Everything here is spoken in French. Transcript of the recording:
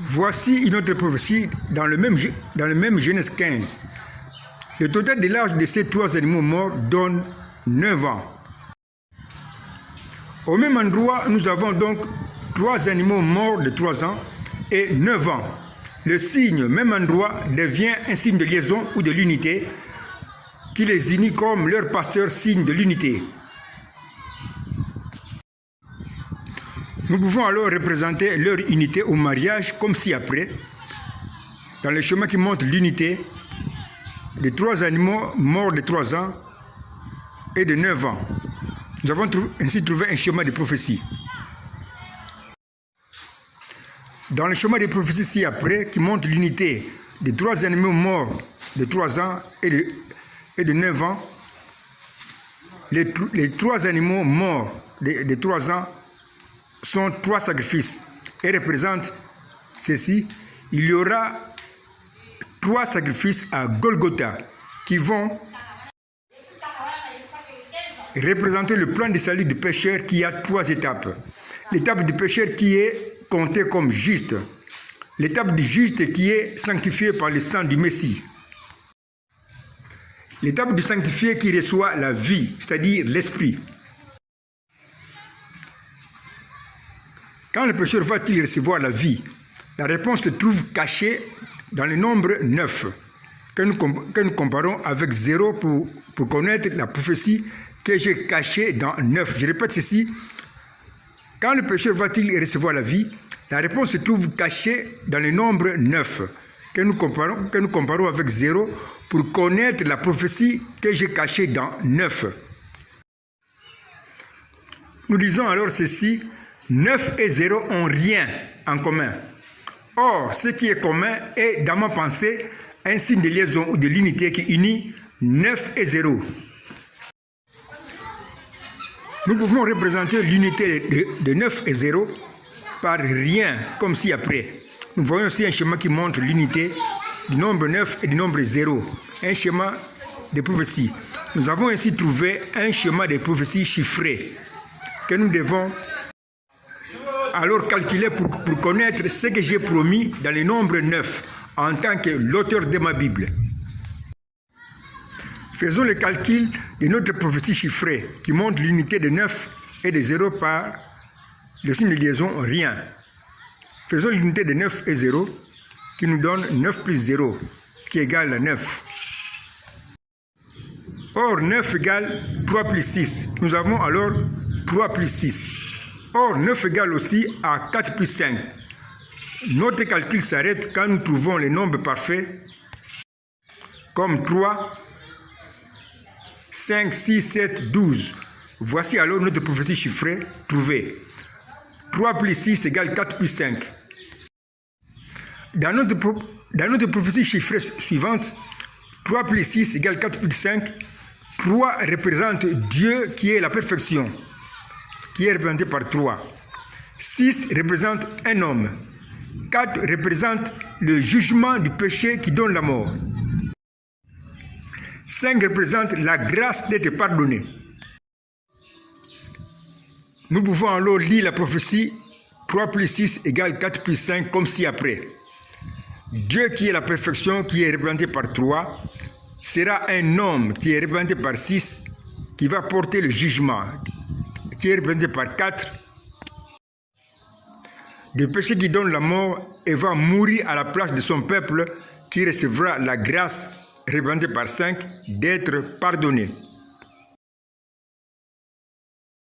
Voici une autre prophétie dans le même Genèse 15. Le total de l'âge de ces trois animaux morts donne 9 ans. Au même endroit, nous avons donc trois animaux morts de 3 ans et 9 ans. Le signe, même endroit, devient un signe de liaison ou de l'unité qui les unit comme leur pasteur signe de l'unité. Nous pouvons alors représenter leur unité au mariage comme ci-après, dans le schéma qui montre l'unité de trois animaux morts de 3 ans et de 9 ans. Nous avons ainsi trouvé un schéma de prophétie. Dans le schéma de prophétie ci-après, qui montre l'unité de trois animaux morts de 3 ans et de 9 ans, les trois animaux morts de 3 ans sont 3 sacrifices et représentent ceci. Il y aura 3 sacrifices à Golgotha qui vont représenter le plan de salut du pécheur qui a 3 étapes. L'étape du pécheur qui est compté comme juste. L'étape du juste qui est sanctifié par le sang du Messie. L'étape du sanctifié qui reçoit la vie, c'est-à-dire l'esprit. Quand le pécheur va-t-il recevoir la vie? La réponse se trouve cachée dans le nombre 9, que nous comparons avec 0 pour connaître la prophétie que j'ai cachée dans 9. Je répète ceci. Quand le pécheur va-t-il recevoir la vie? La réponse se trouve cachée dans le nombre 9, que nous comparons avec 0 pour connaître la prophétie que j'ai cachée dans 9. Nous disons alors ceci. 9 et 0 n'ont rien en commun. Or, ce qui est commun est, dans ma pensée, un signe de liaison ou de l'unité qui unit 9 et 0. Nous pouvons représenter l'unité de 9 et 0 par rien, comme ci-après. Nous voyons aussi un schéma qui montre l'unité du nombre 9 et du nombre 0. Un schéma de prophétie. Nous avons ainsi trouvé un schéma de prophétie chiffré que nous devons alors calculer pour connaître ce que j'ai promis dans le nombre 9 en tant que l'auteur de ma Bible. Faisons le calcul de notre prophétie chiffrée qui montre l'unité de 9 et de 0 par le signe de liaison rien. Faisons l'unité de 9 et 0 qui nous donne 9 plus 0 qui égale 9. Or 9 égale 3 plus 6. Nous avons alors 3 plus 6. Or 9 égale aussi à 4 plus 5. Notre calcul s'arrête quand nous trouvons les nombres parfaits comme 3, 5, 6, 7, 12. Voici alors notre prophétie chiffrée trouvée. 3 plus 6 égale 4 plus 5. Dans notre prophétie chiffrée suivante, 3 plus 6 égale 4 plus 5. 3 représente Dieu qui est la perfection, qui est représenté par 3. 6 représente un homme. 4 représente le jugement du péché qui donne la mort. 5 représente la grâce d'être pardonné. Nous pouvons alors lire la prophétie 3 plus 6 égale 4 plus 5 comme ci-après. Dieu qui est la perfection, qui est représenté par 3, sera un homme qui est représenté par 6, qui va porter le jugement, qui est représenté par 4, le péché qui donne la mort et va mourir à la place de son peuple qui recevra la grâce représentée par 5 d'être pardonné.